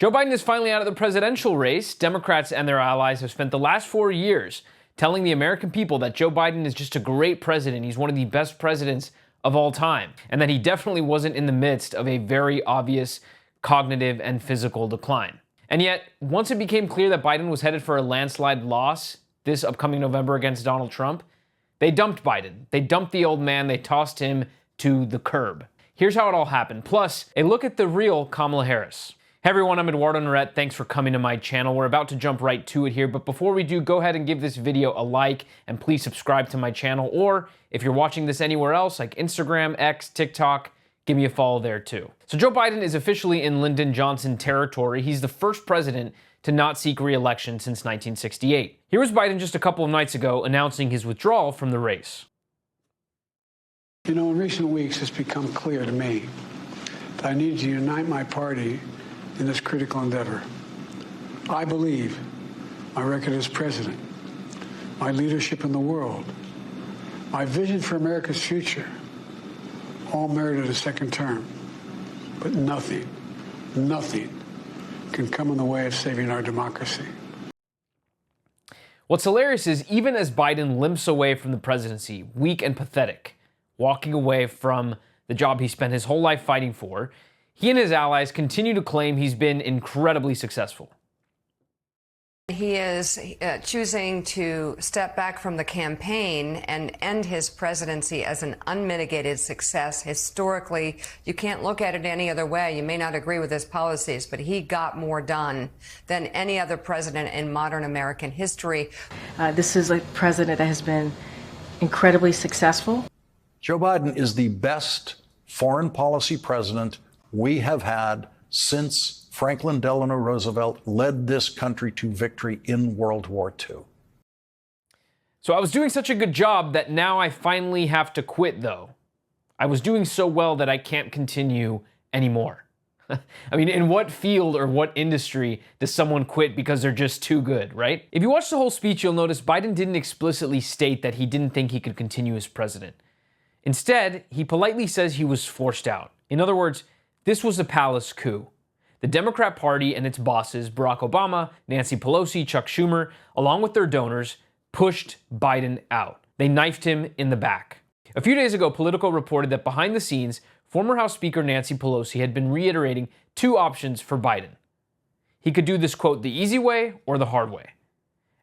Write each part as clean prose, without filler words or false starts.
Joe Biden is finally out of the presidential race. Democrats and their allies have spent the last 4 years telling the American people that Joe Biden is just a great president. He's one of the best presidents of all time, and that he definitely wasn't in the midst of a very obvious cognitive and physical decline. And yet, once it became clear that Biden was headed for a landslide loss this upcoming November against Donald Trump, they dumped Biden. They dumped the old man. They tossed him to the curb. Here's how it all happened. Plus, a look at the real Kamala Harris. Hey everyone, I'm Eduardo Neret. Thanks for coming to my channel. We're about to jump right to it here, but before we do, go ahead and give this video a like and please subscribe to my channel. Or if you're watching this anywhere else, like Instagram, X, TikTok, give me a follow there too. So Joe Biden is officially in Lyndon Johnson territory. He's the first president to not seek re-election since 1968. Here was Biden just a couple of nights ago announcing his withdrawal from the race. You know, in recent weeks, it's become clear to me that I need to unite my party in this critical endeavor. I believe my record as president, my leadership in the world, my vision for America's future, all merited a second term. But nothing can come in the way of saving our democracy. What's hilarious is even as Biden limps away from the presidency, weak and pathetic, walking away from the job he spent his whole life fighting for, he and his allies continue to claim he's been incredibly successful. He is choosing to step back from the campaign and end his presidency as an unmitigated success. Historically, you can't look at it any other way. You may not agree with his policies, but he got more done than any other president in modern American history. This is a president that has been incredibly successful. Joe Biden is the best foreign policy president we have had since Franklin Delano Roosevelt led this country to victory in World War II. So I was doing such a good job that now I finally have to quit, though. I was doing so well that I can't continue anymore. I mean, in what field or what industry does someone quit because they're just too good, right? If you watch the whole speech, you'll notice Biden didn't explicitly state that he didn't think he could continue as president. Instead, he politely says he was forced out. In other words, this was a palace coup. The Democrat Party and its bosses, Barack Obama, Nancy Pelosi, Chuck Schumer, along with their donors, pushed Biden out. They knifed him in the back. A few days ago, Politico reported that behind the scenes, former House Speaker Nancy Pelosi had been reiterating two options for Biden. He could do this, quote, the easy way or the hard way.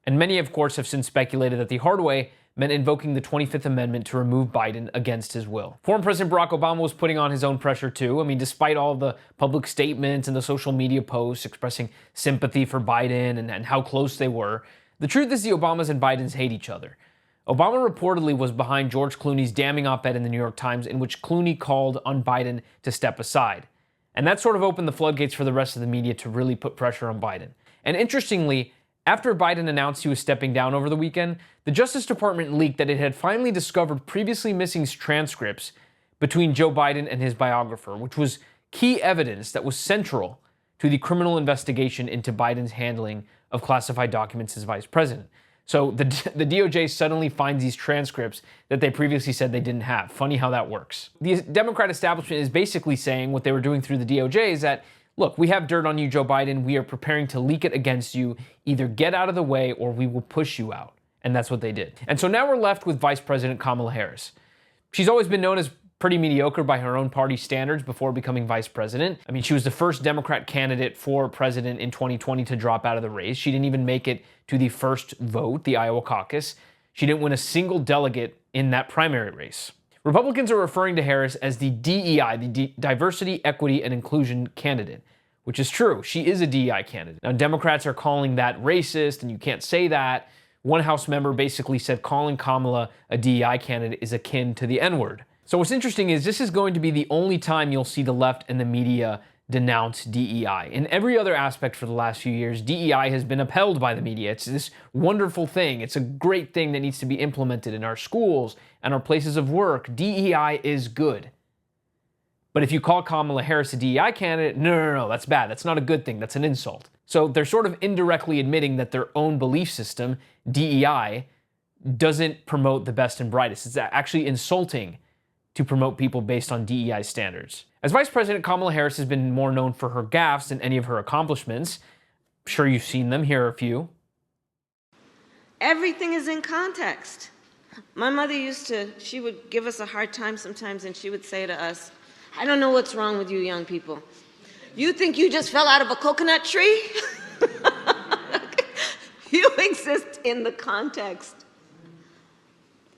And many, of course, have since speculated that the hard way meant invoking the 25th Amendment to remove Biden against his will. Former President Barack Obama was putting on his own pressure too. I mean, despite all the public statements and the social media posts expressing sympathy for Biden and how close they were, the truth is the Obamas and Bidens hate each other. Obama reportedly was behind George Clooney's damning op-ed in the New York Times in which Clooney called on Biden to step aside. And that sort of opened the floodgates for the rest of the media to really put pressure on Biden. And interestingly, after Biden announced he was stepping down over the weekend, the Justice Department leaked that it had finally discovered previously missing transcripts between Joe Biden and his biographer, which was key evidence that was central to the criminal investigation into Biden's handling of classified documents as vice president. So the DOJ suddenly finds these transcripts that they previously said they didn't have. Funny how that works. The Democrat establishment is basically saying what they were doing through the DOJ is that, look, we have dirt on you, Joe Biden. We are preparing to leak it against you. Either get out of the way or we will push you out. And that's what they did. And so now we're left with Vice President Kamala Harris. She's always been known as pretty mediocre by her own party standards before becoming vice president. I mean, she was the first Democrat candidate for president in 2020 to drop out of the race. She didn't even make it to the first vote, the Iowa caucus. She didn't win a single delegate in that primary race. Republicans are referring to Harris as the DEI, the Diversity, Equity, and Inclusion candidate, which is true. She is a DEI candidate. Now, Democrats are calling that racist, and you can't say that. One House member basically said calling Kamala a DEI candidate is akin to the N-word. So what's interesting is this is going to be the only time you'll see the left and the media denounce DEI. In every other aspect for the last few years, DEI has been upheld by the media. It's this wonderful thing. It's a great thing that needs to be implemented in our schools and our places of work. DEI is good. But if you call Kamala Harris a DEI candidate, no, that's bad. That's not a good thing. That's an insult. So they're sort of indirectly admitting that their own belief system, DEI, doesn't promote the best and brightest. It's actually insulting to promote people based on DEI standards. As Vice President, Kamala Harris has been more known for her gaffes than any of her accomplishments. I'm sure you've seen them. Here are a few. Everything is in context. My mother she would give us a hard time sometimes, and she would say to us, I don't know what's wrong with you young people. You think you just fell out of a coconut tree? You exist in the context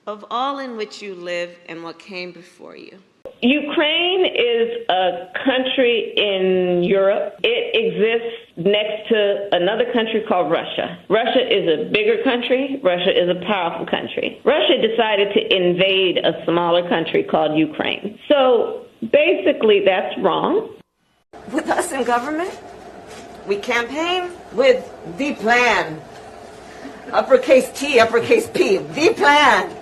of all in which you live and what came before you. Ukraine is a country in Europe. It exists next to another country called Russia. Russia is a bigger country. Russia is a powerful country. Russia decided to invade a smaller country called Ukraine. So basically that's wrong. With us in government, we campaign with the plan. Uppercase T, uppercase P, the plan.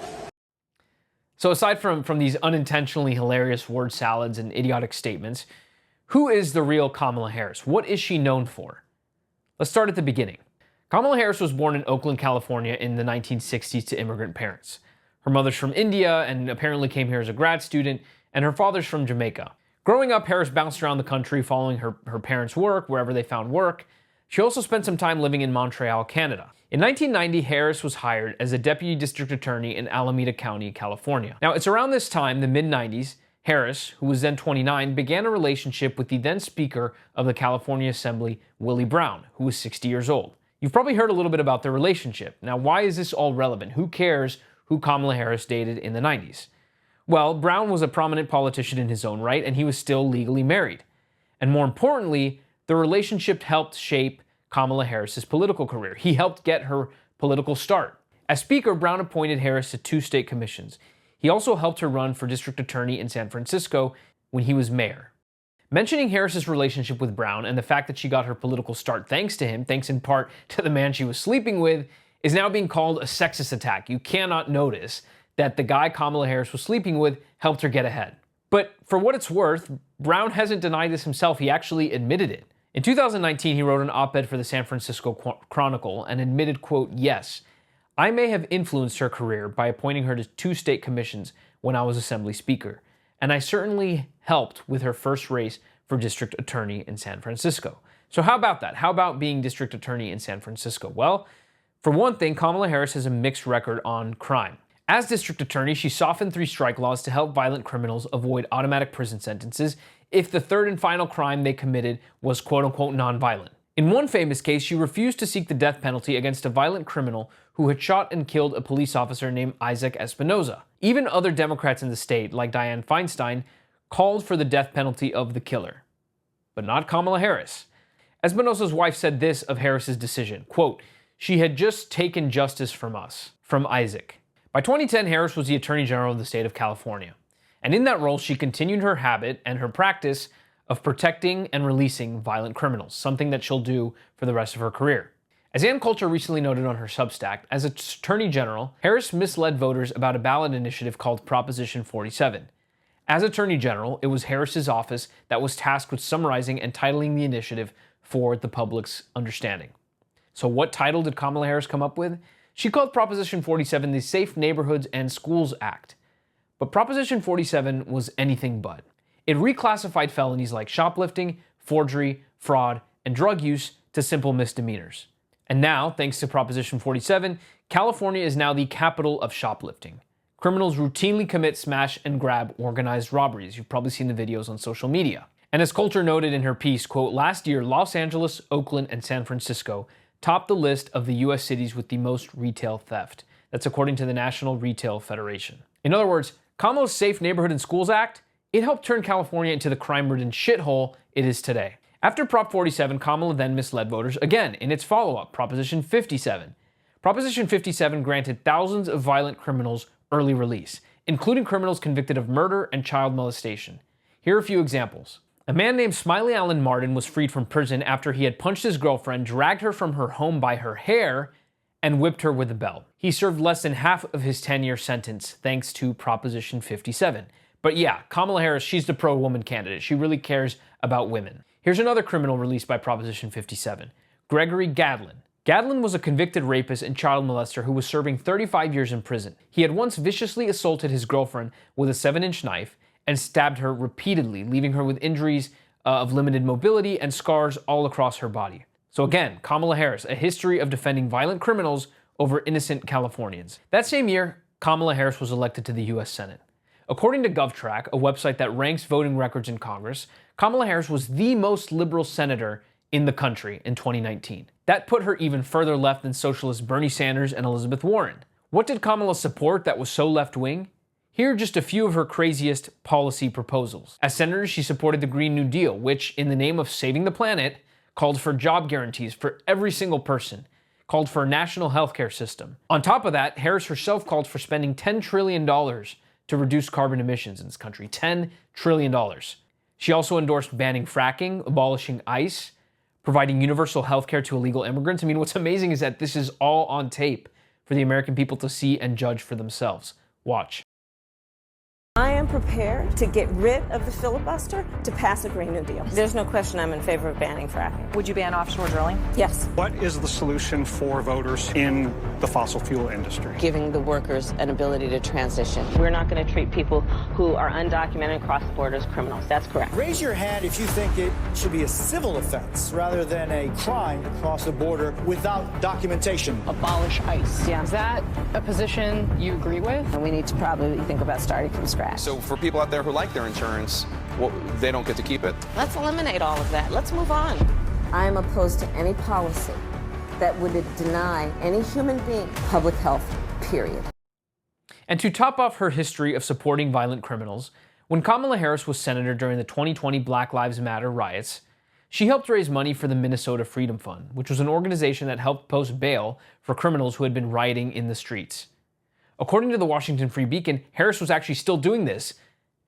So aside from these unintentionally hilarious word salads and idiotic statements, who is the real Kamala Harris? What is she known for? Let's start at the beginning. Kamala Harris was born in Oakland, California in the 1960s to immigrant parents. Her mother's from India and apparently came here as a grad student, and her father's from Jamaica. Growing up, Harris bounced around the country following her parents' work wherever they found work. She also spent some time living in Montreal, Canada. In 1990, Harris was hired as a deputy district attorney in Alameda County, California. Now, it's around this time, the mid-90s, Harris, who was then 29, began a relationship with the then Speaker of the California Assembly, Willie Brown, who was 60 years old. You've probably heard a little bit about their relationship. Now, why is this all relevant? Who cares who Kamala Harris dated in the 90s? Well, Brown was a prominent politician in his own right, and he was still legally married. And more importantly, the relationship helped shape Kamala Harris's political career. He helped get her political start. As Speaker, Brown appointed Harris to 2 state commissions. He also helped her run for district attorney in San Francisco when he was mayor. Mentioning Harris's relationship with Brown and the fact that she got her political start thanks to him, thanks in part to the man she was sleeping with, is now being called a sexist attack. You cannot notice that the guy Kamala Harris was sleeping with helped her get ahead. But for what it's worth, Brown hasn't denied this himself. He actually admitted it. In 2019, he wrote an op-ed for the San Francisco Chronicle and admitted, quote, yes, I may have influenced her career by appointing her to 2 state commissions when I was Assembly Speaker, and I certainly helped with her first race for district attorney in San Francisco. So how about that? How about being district attorney in San Francisco? Well, for one thing, Kamala Harris has a mixed record on crime. As district attorney, she softened 3 strike laws to help violent criminals avoid automatic prison sentences if the third and final crime they committed was quote-unquote nonviolent. In one famous case, she refused to seek the death penalty against a violent criminal who had shot and killed a police officer named Isaac Espinoza. Even other Democrats in the state, like Dianne Feinstein, called for the death penalty of the killer. But not Kamala Harris. Espinoza's wife said this of Harris's decision, quote, she had just taken justice from us, from Isaac. By 2010, Harris was the Attorney General of the state of California. And in that role, she continued her habit and her practice of protecting and releasing violent criminals, something that she'll do for the rest of her career. As Ann Coulter recently noted on her Substack, as Attorney General, Harris misled voters about a ballot initiative called Proposition 47. As Attorney General, it was Harris's office that was tasked with summarizing and titling the initiative for the public's understanding. So what title did Kamala Harris come up with? She called Proposition 47 the Safe Neighborhoods and Schools Act. But Proposition 47 was anything but. It reclassified felonies like shoplifting, forgery, fraud, and drug use to simple misdemeanors. And now, thanks to Proposition 47, California is now the capital of shoplifting. Criminals routinely commit smash and grab organized robberies. You've probably seen the videos on social media. And as Coulter noted in her piece, quote, last year, Los Angeles, Oakland, and San Francisco topped the list of the U.S. cities with the most retail theft. That's according to the National Retail Federation. In other words, Kamala's Safe Neighborhood and Schools Act, it helped turn California into the crime-ridden shithole it is today. After Prop 47, Kamala then misled voters again in its follow-up, Proposition 57. Proposition 57 granted thousands of violent criminals early release, including criminals convicted of murder and child molestation. Here are a few examples. A man named Smiley Allen Martin was freed from prison after he had punched his girlfriend, dragged her from her home by her hair, and whipped her with a belt. He served less than half of his 10-year sentence thanks to Proposition 57. But yeah, Kamala Harris, she's the pro-woman candidate. She really cares about women. Here's another criminal released by Proposition 57, Gregory Gadlin. Gadlin was a convicted rapist and child molester who was serving 35 years in prison. He had once viciously assaulted his girlfriend with a 7-inch knife and stabbed her repeatedly, leaving her with injuries of limited mobility and scars all across her body. So again, Kamala Harris, a history of defending violent criminals over innocent Californians. That same year, Kamala Harris was elected to the U.S. Senate. According to GovTrack, a website that ranks voting records in Congress, Kamala Harris was the most liberal senator in the country in 2019. That put her even further left than socialist Bernie Sanders and Elizabeth Warren. What did Kamala support that was so left-wing? Here are just a few of her craziest policy proposals. As senator, she supported the Green New Deal, which, in the name of saving the planet, called for job guarantees for every single person, called for a national healthcare system. On top of that, Harris herself called for spending $10 trillion to reduce carbon emissions in this country. $10 trillion. She also endorsed banning fracking, abolishing ICE, providing universal healthcare to illegal immigrants. I mean, what's amazing is that this is all on tape for the American people to see and judge for themselves. Watch. I am prepared to get rid of the filibuster to pass a Green New Deal. There's no question I'm in favor of banning fracking. Would you ban offshore drilling? Yes. What is the solution for voters in the fossil fuel industry? Giving the workers an ability to transition. We're not going to treat people who are undocumented and cross the border as criminals. That's correct. Raise your hand if you think it should be a civil offense rather than a crime to cross the border without documentation. Abolish ICE. Yeah. Is that a position you agree with? And we need to probably think about starting from scratch. So for people out there who like their insurance, well, they don't get to keep it. Let's eliminate all of that. Let's move on. I am opposed to any policy that would deny any human being public health, period. And to top off her history of supporting violent criminals, when Kamala Harris was senator during the 2020 Black Lives Matter riots, she helped raise money for the Minnesota Freedom Fund, which was an organization that helped post bail for criminals who had been rioting in the streets. According to the Washington Free Beacon, Harris was actually still doing this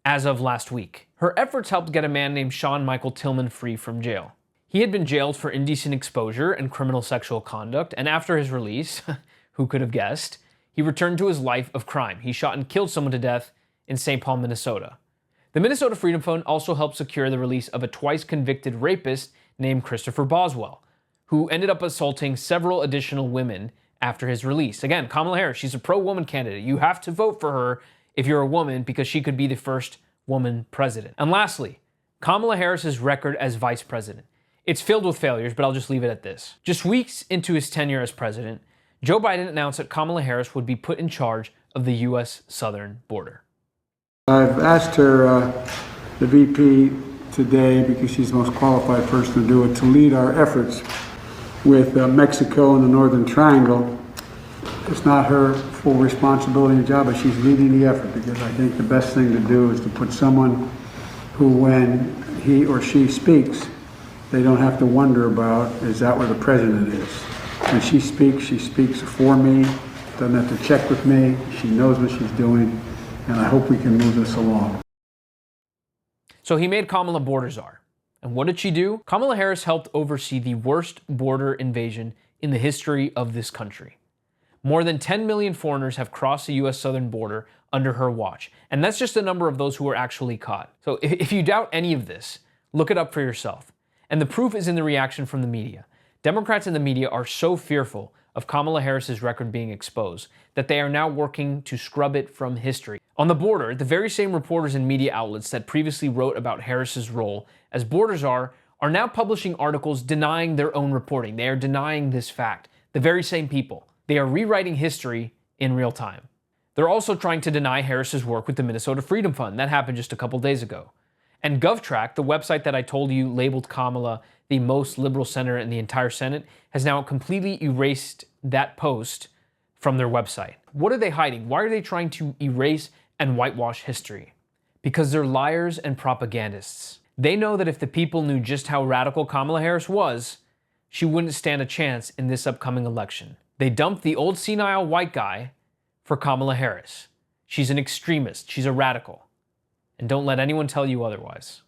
as of last week. Her efforts helped get a man named Sean Michael Tillman free from jail. He had been jailed for indecent exposure and criminal sexual conduct, and after his release, who could have guessed, he returned to his life of crime. He shot and killed someone to death in St. Paul, Minnesota. The Minnesota Freedom Fund also helped secure the release of a twice-convicted rapist named Christopher Boswell, who ended up assaulting several additional women after his release. Again, Kamala Harris, she's a pro-woman candidate. You have to vote for her if you're a woman because she could be the first woman president. And lastly, Kamala Harris's record as vice president. It's filled with failures, but I'll just leave it at this. Just weeks into his tenure as president, Joe Biden announced that Kamala Harris would be put in charge of the U.S. southern border. I've asked her, the VP today, because she's the most qualified person to do it, to lead our efforts with Mexico and the Northern Triangle. It's not her full responsibility and job, but she's leading the effort because I think the best thing to do is to put someone who, when he or she speaks, they don't have to wonder about, is that where the president is? When she speaks for me, doesn't have to check with me, she knows what she's doing, and I hope we can move this along. So he made Kamala border czar. And what did she do? Kamala Harris helped oversee the worst border invasion in the history of this country. More than 10 million foreigners have crossed the U.S. southern border under her watch. And that's just the number of those who were actually caught. So if you doubt any of this, look it up for yourself. And the proof is in the reaction from the media. Democrats in the media are so fearful of Kamala Harris's record being exposed that they are now working to scrub it from history. On the border, the very same reporters and media outlets that previously wrote about Harris's role as border czar are now publishing articles denying their own reporting. They are denying this fact. The very same people. They are rewriting history in real time. They're also trying to deny Harris's work with the Minnesota Freedom Fund. That happened just a couple days ago. And GovTrack, the website that I told you labeled Kamala the most liberal senator in the entire Senate, has now completely erased that post from their website. What are they hiding? Why are they trying to erase and whitewash history? Because they're liars and propagandists. They know that if the people knew just how radical Kamala Harris was, she wouldn't stand a chance in this upcoming election. They dumped the old senile white guy for Kamala Harris. She's an extremist. She's a radical. And don't let anyone tell you otherwise.